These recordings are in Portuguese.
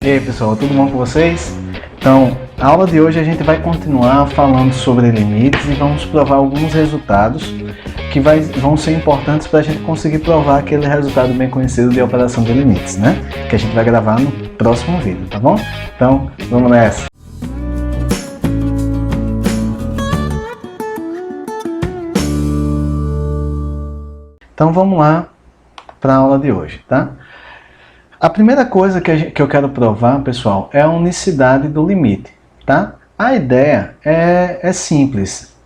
E aí pessoal, tudo bom com vocês? Então, a aula de hoje a gente vai continuar falando sobre limites e vamos provar alguns resultados que vão ser importantes para a gente conseguir provar aquele resultado bem conhecido de operação de limites, né? Que a gente vai gravar no próximo vídeo, tá bom? Então, vamos nessa! Então vamos lá para a aula de hoje, tá? A primeira coisa que eu quero provar, pessoal, é a unicidade do limite, tá? A ideia é simples.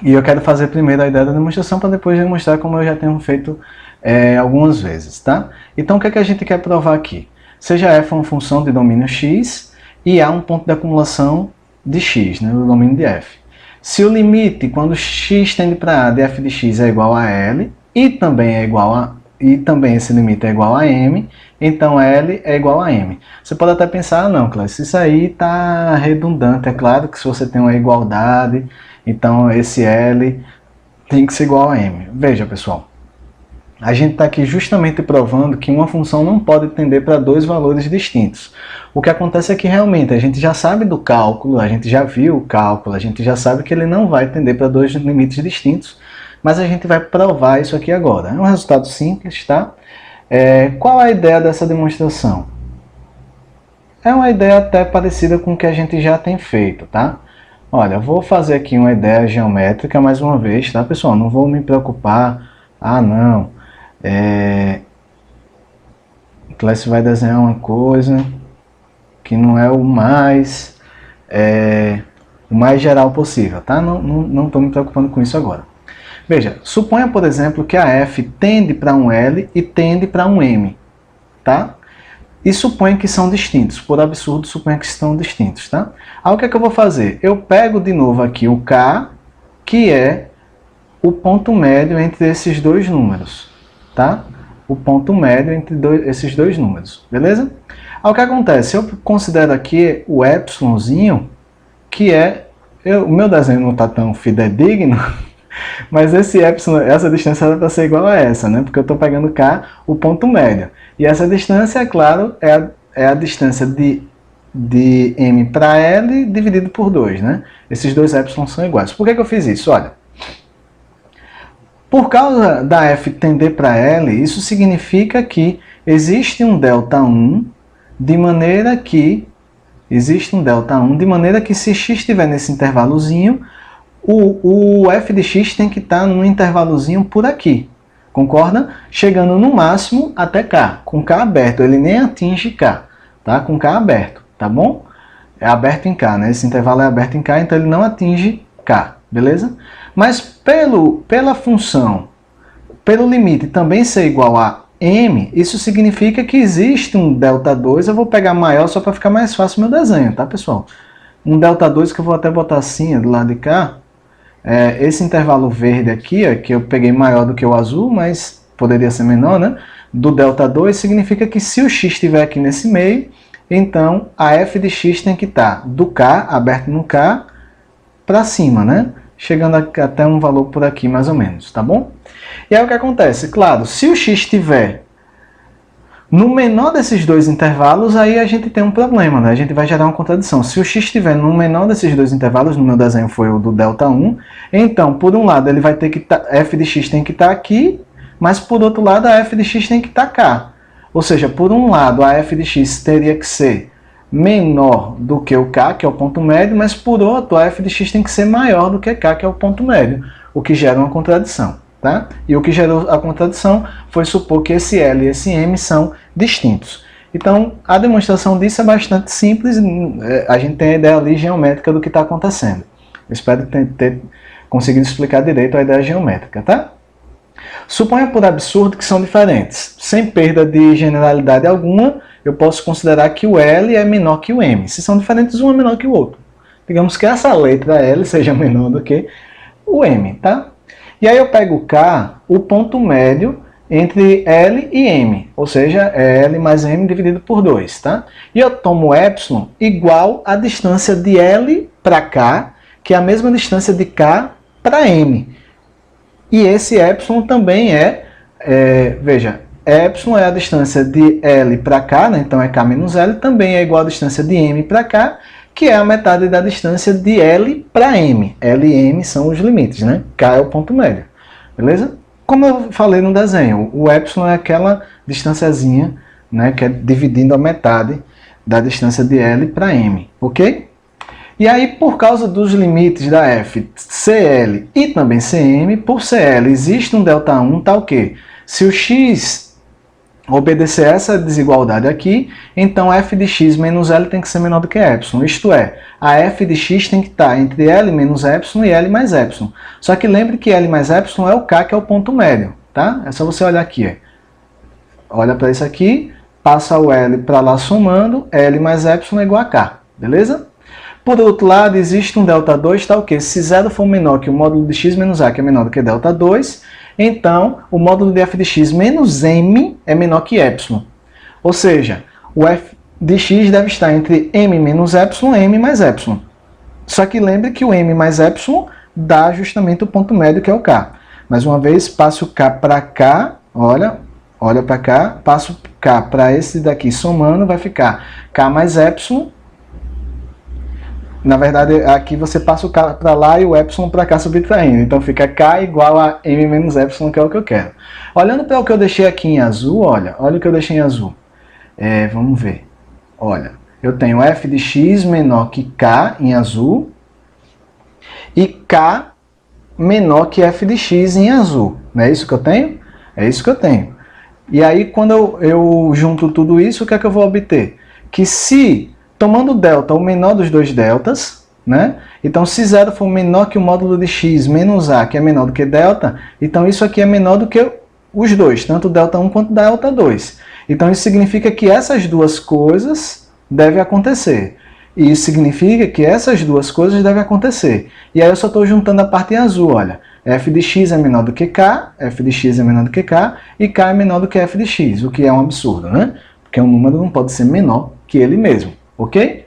E eu quero fazer primeiro a ideia da demonstração para depois demonstrar como eu já tenho feito algumas vezes, tá? Então o que é que a gente quer provar aqui? Seja f uma função de domínio x e a um ponto de acumulação de x, né, do domínio de f. Se o limite, quando x tende para a de f de x é igual a L e também esse limite é igual a m, então L é igual a m. Você pode até pensar, ah, não, Cláudio, isso aí está redundante. É claro que se você tem uma igualdade, então esse L tem que ser igual a m. Veja, pessoal, a gente está aqui justamente provando que uma função não pode tender para dois valores distintos. O que acontece é que realmente a gente já sabe do cálculo, a gente já viu o cálculo, a gente já sabe que ele não vai tender para dois limites distintos, mas a gente vai provar isso aqui agora. É um resultado simples, tá? Qual a ideia dessa demonstração? É uma ideia até parecida com o que a gente já tem feito, tá? Olha, eu vou fazer aqui uma ideia geométrica mais uma vez, tá, pessoal? Não vou me preocupar, não, o Clécio vai desenhar uma coisa que não é o mais geral possível, tá? Não estou me preocupando com isso agora. Veja, suponha, por exemplo, que a f tende para um L e tende para um M, tá? E suponha que são distintos, por absurdo, suponha que estão distintos, tá? Aí o que é que eu vou fazer? Eu pego de novo aqui o K, que é o ponto médio entre esses dois números, tá? O ponto médio entre esses dois números, beleza? Aí o que acontece? Eu considero aqui o Epsilonzinho, que o meu desenho não está tão fidedigno, mas esse epsilon, essa distância era para ser igual a essa, né? Porque eu estou pegando K, o ponto médio. E essa distância, é claro, é a distância de M para L dividido por 2, né? Esses dois epsilon são iguais. Por que eu fiz isso? Olha, por causa da F tender para L, isso significa que existe um delta1 de maneira que se x estiver nesse intervalozinho, o f de x tem que estar no intervalozinho por aqui, concorda? Chegando no máximo até K, com K aberto, ele nem atinge K, tá? Com K aberto, tá bom? É aberto em K, né? Esse intervalo é aberto em K, então ele não atinge K, beleza? Mas pela função, pelo limite também ser igual a m, isso significa que existe um delta2, eu vou pegar maior só para ficar mais fácil o meu desenho, tá, pessoal? Um delta2 que eu vou até botar assim, do lado de cá. Esse intervalo verde aqui, que eu peguei maior do que o azul, mas poderia ser menor, né? Do delta2 significa que se o x estiver aqui nesse meio, então a f de x tem que estar do K, aberto no K, para cima, né? Chegando até um valor por aqui mais ou menos, tá bom? E aí o que acontece? Claro, se o x estiver no menor desses dois intervalos, aí a gente tem um problema, né? A gente vai gerar uma contradição. Se o x estiver no menor desses dois intervalos, no meu desenho foi o do delta1, então, por um lado, ele vai ter que f de x tem que estar aqui, mas por outro lado, a f de x tem que estar cá. Ou seja, por um lado, a f de x teria que ser menor do que o k, que é o ponto médio, mas por outro, a f de x tem que ser maior do que k, que é o ponto médio, o que gera uma contradição. Tá? E o que gerou a contradição foi supor que esse L e esse M são distintos. Então, a demonstração disso é bastante simples, a gente tem a ideia ali geométrica do que está acontecendo. Eu espero ter conseguido explicar direito a ideia geométrica, tá? Suponha por absurdo que são diferentes. Sem perda de generalidade alguma, eu posso considerar que o L é menor que o M. Se são diferentes, um é menor que o outro. Digamos que essa letra L seja menor do que o M, tá? E aí eu pego K, o ponto médio entre L e M, ou seja, é L mais M dividido por 2, tá? E eu tomo Epsilon igual à distância de L para K, que é a mesma distância de K para M. E esse Epsilon também veja, epsilon é a distância de L para cá, né? Então é K menos L, também é igual à distância de M para cá, que é a metade da distância de L para M. L e M são os limites, né? K é o ponto médio, beleza? Como eu falei no desenho, o epsilon é aquela distanciazinha, né, que é dividindo a metade da distância de L para M, ok? E aí, por causa dos limites da F, CL e também CM, por CL existe um ΔI, tá o quê? Se o x obedecer a essa desigualdade aqui, então f de x menos L tem que ser menor do que epsilon. Isto é, a f de x tem que estar entre L menos epsilon e L mais epsilon. Só que lembre que L mais epsilon é o K, que é o ponto médio, tá? É só você olhar aqui, ó. Olha para isso aqui, passa o L para lá somando, L mais epsilon é igual a K, beleza? Por outro lado, existe um ΔI, tá o quê? Se 0 for menor que o módulo de x menos a, que é menor do que ΔI, então o módulo de f de x menos m é menor que epsilon. Ou seja, o f de x deve estar entre m menos epsilon e m mais epsilon. Só que lembre que o m mais epsilon dá justamente o ponto médio, que é o k. Mais uma vez, passo o k para cá, olha para cá, passo o k para esse daqui somando, vai ficar k mais epsilon. Na verdade, aqui você passa o K para lá e o epsilon para cá subtraindo. Então fica K igual a M menos epsilon, que é o que eu quero. Olhando para o que eu deixei aqui em azul, olha o que eu deixei em azul. Vamos ver. Olha, eu tenho f de x menor que K em azul e K menor que f de x em azul. Não é isso que eu tenho? É isso que eu tenho. E aí, quando eu junto tudo isso, o que é que eu vou obter? Que se tomando delta o menor dos dois deltas, né? Então, se 0 for menor que o módulo de x menos a, que é menor do que delta, então isso aqui é menor do que os dois, tanto ΔI quanto ΔI. Então, isso significa que essas duas coisas devem acontecer. E isso significa que essas duas coisas devem acontecer. E aí eu só estou juntando a parte em azul, olha. F de x é menor do que K, F de x é menor do que K, e K é menor do que F de x, o que é um absurdo, né? Porque um número não pode ser menor que ele mesmo. Ok?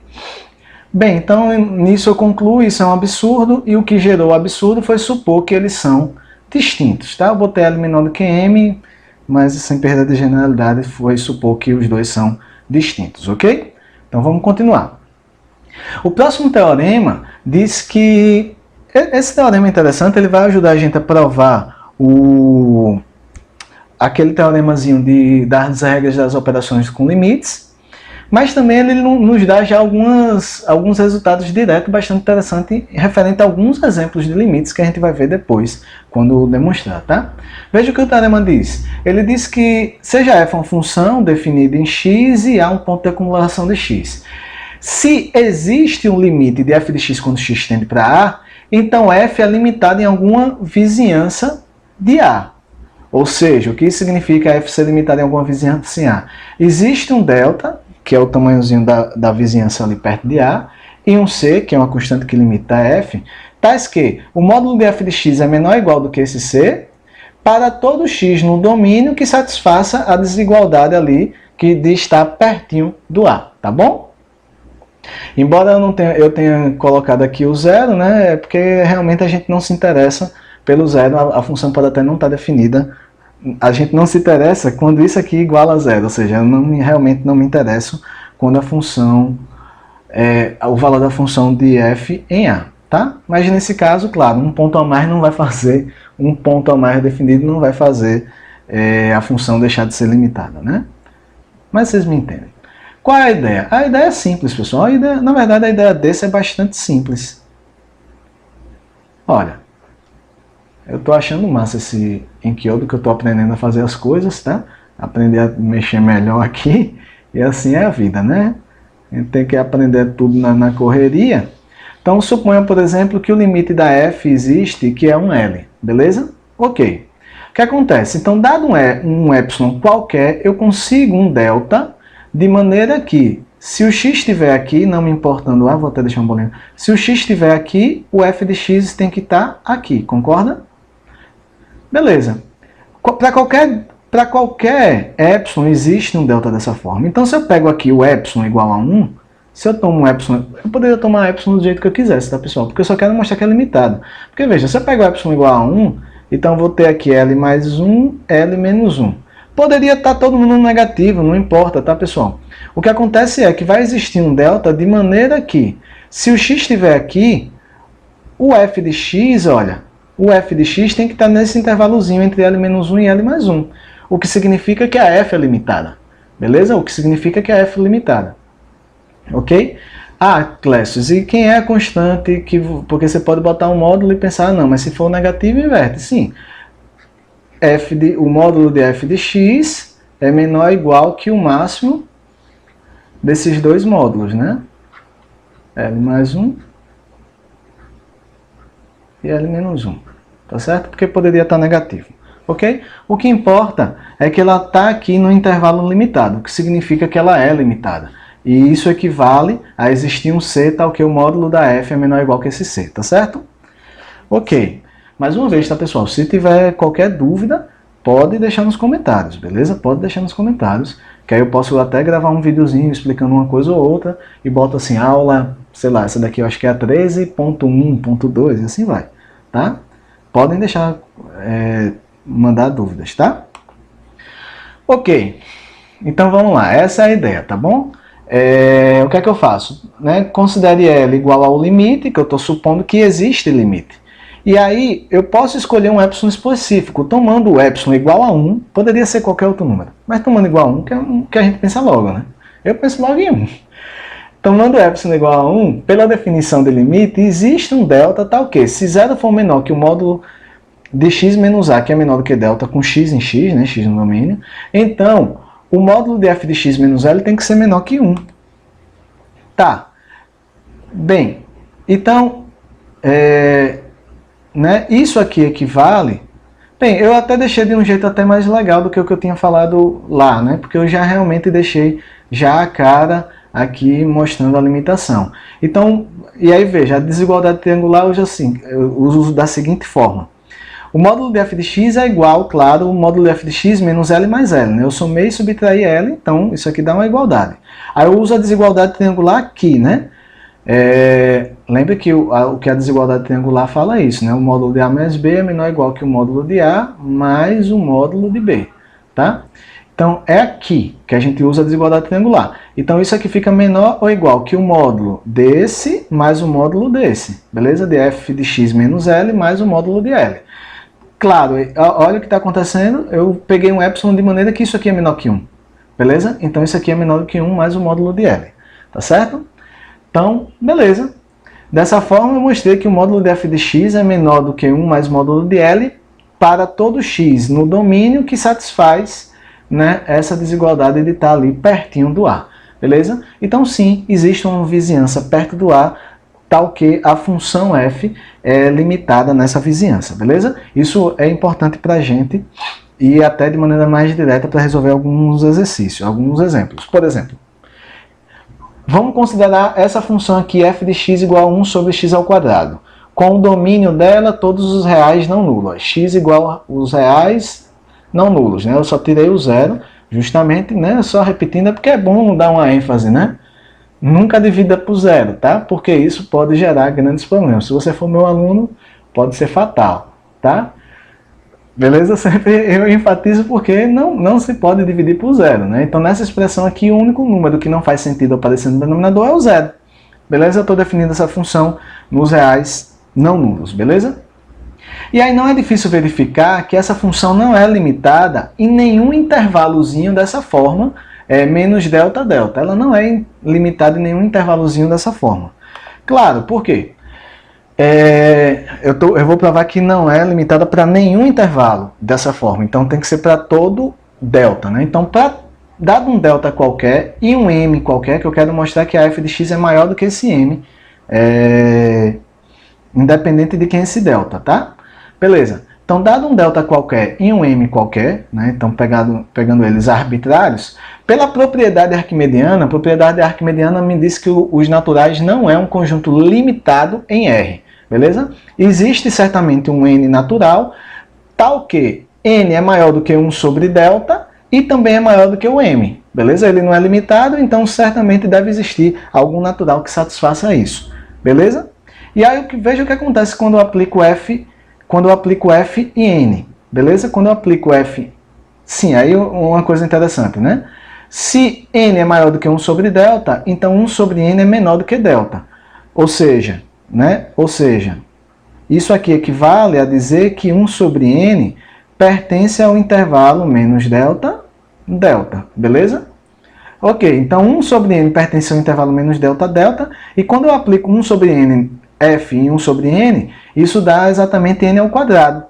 Bem, então nisso eu concluo, isso é um absurdo, e o que gerou o absurdo foi supor que eles são distintos, tá? Eu botei L menor do que M, mas sem perda de generalidade foi supor que os dois são distintos, ok? Então vamos continuar. O próximo teorema diz que, esse teorema é interessante, ele vai ajudar a gente a provar aquele teoremazinho das regras das operações com limites, mas também ele nos dá já alguns resultados diretos bastante interessantes referente a alguns exemplos de limites que a gente vai ver depois, quando demonstrar, tá? Veja o que o teorema diz. Ele diz que seja f uma função definida em x e a um ponto de acumulação de x. Se existe um limite de f de x quando x tende para a, então f é limitado em alguma vizinhança de a. Ou seja, o que isso significa f ser limitado em alguma vizinhança em a? Existe um delta, que é o tamanhozinho da vizinhança ali perto de A, e um C, que é uma constante que limita a F, tais que o módulo de f de x é menor ou igual do que esse C, para todo x no domínio que satisfaça a desigualdade ali, que de estar pertinho do A, tá bom? Embora eu tenha colocado aqui o zero, né, é porque realmente a gente não se interessa pelo zero, a função pode até não estar definida. A gente não se interessa quando isso aqui iguala a zero, ou seja, eu realmente não me interesso quando a função, o valor da função de f em a, tá? Mas nesse caso, claro, um ponto a mais não vai fazer, um ponto a mais definido não vai fazer a função deixar de ser limitada, né? Mas vocês me entendem. Qual é a ideia? A ideia é simples, pessoal. Na verdade, a ideia desse é bastante simples. Olha, eu estou achando massa esse Enkidu, que eu estou aprendendo a fazer as coisas, tá? Aprender a mexer melhor aqui, e assim é a vida, né? A gente tem que aprender tudo na correria. Então, suponha, por exemplo, que o limite da f existe, que é um L, beleza? Ok. O que acontece? Então, dado um epsilon qualquer, eu consigo um delta, de maneira que, se o x estiver aqui, não me importando, vou até deixar um bolinho, se o x estiver aqui, o f de x tem que estar aqui, concorda? Beleza. Para qualquer epsilon existe um delta dessa forma. Então, se eu pego aqui o epsilon igual a 1, se eu tomo um epsilon, eu poderia tomar epsilon do jeito que eu quisesse, tá, pessoal? Porque eu só quero mostrar que é limitado. Porque, veja, se eu pego o epsilon igual a 1, então eu vou ter aqui L mais 1, L menos 1. Poderia estar todo mundo no negativo, não importa, tá, pessoal? O que acontece é que vai existir um delta de maneira que, se o x estiver aqui, o f de x, olha, o f de x tem que estar nesse intervalozinho entre L-1 e L+1, o que significa que a f é limitada, beleza? O que significa que a f é limitada, ok? Ah, Clécio, e quem é a constante? Porque você pode botar um módulo e pensar, não, mas se for negativo, inverte. Sim, o módulo de f de x é menor ou igual que o máximo desses dois módulos, né? L+1 e L-1, tá certo? Porque poderia estar negativo, ok? O que importa é que ela está aqui no intervalo limitado, o que significa que ela é limitada. E isso equivale a existir um C tal que o módulo da f é menor ou igual que esse C, tá certo? Ok. Mais uma vez, tá, pessoal? Se tiver qualquer dúvida, pode deixar nos comentários, beleza? Pode deixar nos comentários, que aí eu posso até gravar um videozinho explicando uma coisa ou outra e boto assim, aula, sei lá, essa daqui eu acho que é a 13.1.2 e assim vai, tá? Podem deixar, mandar dúvidas, tá? Ok, então vamos lá, essa é a ideia, tá bom? O que é que eu faço? Considere L igual ao limite, que eu estou supondo que existe limite. E aí, eu posso escolher um epsilon específico, tomando o epsilon igual a 1, poderia ser qualquer outro número, mas tomando igual a 1, que é um que a gente pensa logo, né? Eu penso logo em 1. Tomando epsilon igual a 1, pela definição de limite, existe um delta tal que, se 0 for menor que o módulo de x menos a, que é menor do que delta, com x em x, né, x no domínio, então, o módulo de f de x menos L tem que ser menor que 1. Tá. Bem, então, isso aqui equivale... Bem, eu até deixei de um jeito até mais legal do que o que eu tinha falado lá, né? Porque eu já realmente deixei já a cara aqui mostrando a limitação. Então, e aí veja, a desigualdade triangular eu uso da seguinte forma. O módulo de f de x é igual, claro, ao módulo de f de x menos L mais L. Né? Eu somei e subtraí L, então isso aqui dá uma igualdade. Aí eu uso a desigualdade triangular aqui, né? Lembra que o que a desigualdade triangular fala isso, né? O módulo de A mais B é menor ou igual que o módulo de A mais o módulo de B, tá? Então, é aqui que a gente usa a desigualdade triangular. Então, isso aqui fica menor ou igual que o módulo desse mais o módulo desse, beleza? De f de x menos L mais o módulo de L. Claro, olha o que está acontecendo, eu peguei um epsilon de maneira que isso aqui é menor que 1, beleza? Então, isso aqui é menor do que 1 mais o módulo de L, tá certo? Então, beleza. Dessa forma, eu mostrei que o módulo de f de x é menor do que 1 mais o módulo de L para todo x no domínio que satisfaz, né, essa desigualdade de estar ali pertinho do A. Beleza? Então, sim, existe uma vizinhança perto do A, tal que a função f é limitada nessa vizinhança. Beleza? Isso é importante para a gente e até de maneira mais direta para resolver alguns exercícios, alguns exemplos. Por exemplo, vamos considerar essa função aqui, f de x igual a 1 sobre x ao quadrado. Com o domínio dela, todos os reais não nulos. X igual aos reais não nulos. Né? Eu só tirei o zero, justamente, né? Só repetindo, é porque é bom dar uma ênfase, né? Nunca divida por zero, tá? Porque isso pode gerar grandes problemas. Se você for meu aluno, pode ser fatal, tá? Beleza? Sempre eu enfatizo porque não se pode dividir por zero, né? Então, nessa expressão aqui, o único número que não faz sentido aparecer no denominador é o zero. Beleza? Eu estou definindo essa função nos reais não nulos, beleza? E aí não é difícil verificar que essa função não é limitada em nenhum intervalozinho dessa forma, menos delta, delta. Ela não é limitada em nenhum intervalozinho dessa forma. Claro, por quê? Eu vou provar que não é limitada para nenhum intervalo dessa forma. Então tem que ser para todo delta. Né? Então, dado um delta qualquer e um m qualquer, que eu quero mostrar que a f de x é maior do que esse m, independente de quem é esse delta, tá? Beleza. Então, dado um delta qualquer e um m qualquer, né? Então pegando eles arbitrários, pela propriedade arquimediana, a propriedade arquimediana me diz que os naturais não é um conjunto limitado em R. Beleza? Existe certamente um n natural, tal que n é maior do que 1 sobre delta e também é maior do que o m. Beleza? Ele não é limitado, então certamente deve existir algum natural que satisfaça isso. Beleza? E aí veja o que acontece quando eu aplico f e n. Beleza? Quando eu aplico f Sim, aí uma coisa interessante, né? Se n é maior do que 1 sobre delta, então 1 sobre n é menor do que delta. Ou seja, isso aqui equivale a dizer que 1 sobre n pertence ao intervalo menos delta, delta, beleza? Ok, então 1 sobre n pertence ao intervalo menos delta, delta, e quando eu aplico 1 sobre n, f em 1 sobre n, isso dá exatamente n ao quadrado.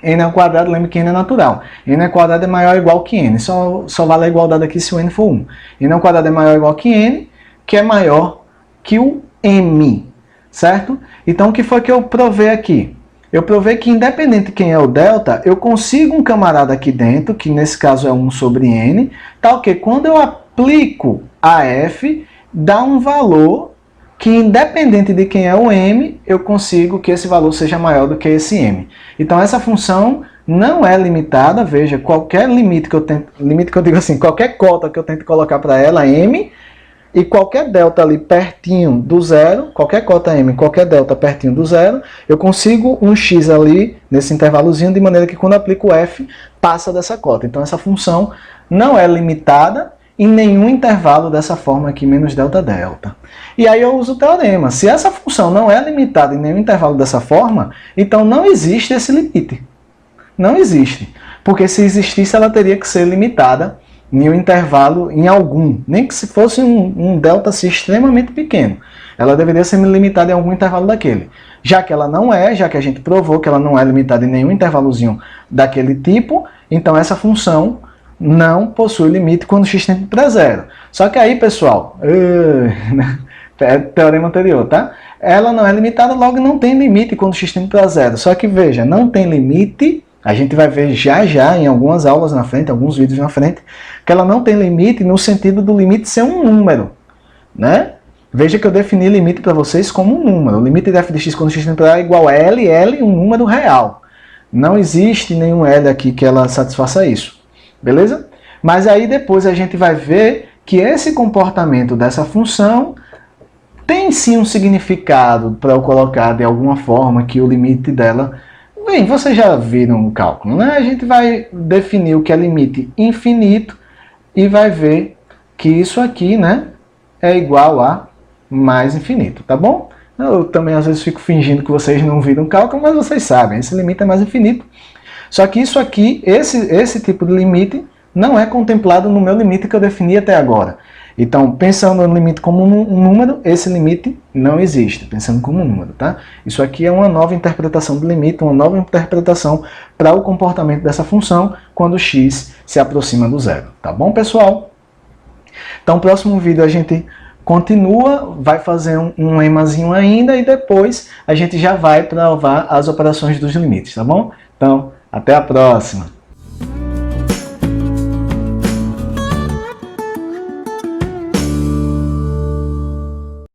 N ao quadrado, lembre que n é natural. N ao quadrado é maior ou igual que n. Só vale a igualdade aqui se o n for 1. N ao quadrado é maior ou igual que n, que é maior que o m. Certo? Então, o que foi que eu provei aqui? Eu provei que, independente de quem é o delta, eu consigo um camarada aqui dentro, que nesse caso é 1 sobre n, tal que quando eu aplico a f, dá um valor que, independente de quem é o m, eu consigo que esse valor seja maior do que esse m. Então, essa função não é limitada, veja, qualquer limite que eu digo assim, qualquer cota que eu tente colocar para ela, m, e qualquer delta ali pertinho do zero, qualquer cota m, qualquer delta pertinho do zero, eu consigo um x ali nesse intervalozinho, de maneira que quando eu aplico f, passa dessa cota. Então, essa função não é limitada em nenhum intervalo dessa forma aqui, menos delta, delta. E aí eu uso o teorema. Se essa função não é limitada em nenhum intervalo dessa forma, então não existe esse limite. Não existe. Porque se existisse, ela teria que ser limitada em um intervalo, em algum. Nem que se fosse um delta assim, extremamente pequeno. Ela deveria ser limitada em algum intervalo daquele. Já que ela não é, já que a gente provou que ela não é limitada em nenhum intervalozinho daquele tipo, então essa função não possui limite quando x tende para zero. Só que aí, pessoal, é teorema anterior, tá? Ela não é limitada, logo não tem limite quando x tende para zero. Só que, veja, não tem limite, a gente vai ver já em algumas aulas na frente, alguns vídeos na frente, que ela não tem limite no sentido do limite ser um número, né? Veja que eu defini limite para vocês como um número. O limite de f de x quando x tende para zero é igual a L, um número real. Não existe nenhum L aqui que ela satisfaça isso. Beleza? Mas aí depois a gente vai ver que esse comportamento dessa função tem sim um significado para eu colocar de alguma forma que o limite dela... Bem, vocês já viram o cálculo, né? A gente vai definir o que é limite infinito e vai ver que isso aqui, né, é igual a mais infinito, tá bom? Eu também às vezes fico fingindo que vocês não viram o cálculo, mas vocês sabem, esse limite é mais infinito. Só que isso aqui, esse tipo de limite, não é contemplado no meu limite que eu defini até agora. Então, pensando no limite como um número, esse limite não existe, pensando como um número, tá? Isso aqui é uma nova interpretação do limite, uma nova interpretação para o comportamento dessa função quando x se aproxima do zero, tá bom, pessoal? Então, no próximo vídeo a gente continua, vai fazer um lemazinho ainda e depois a gente já vai provar as operações dos limites, tá bom? Então, até a próxima!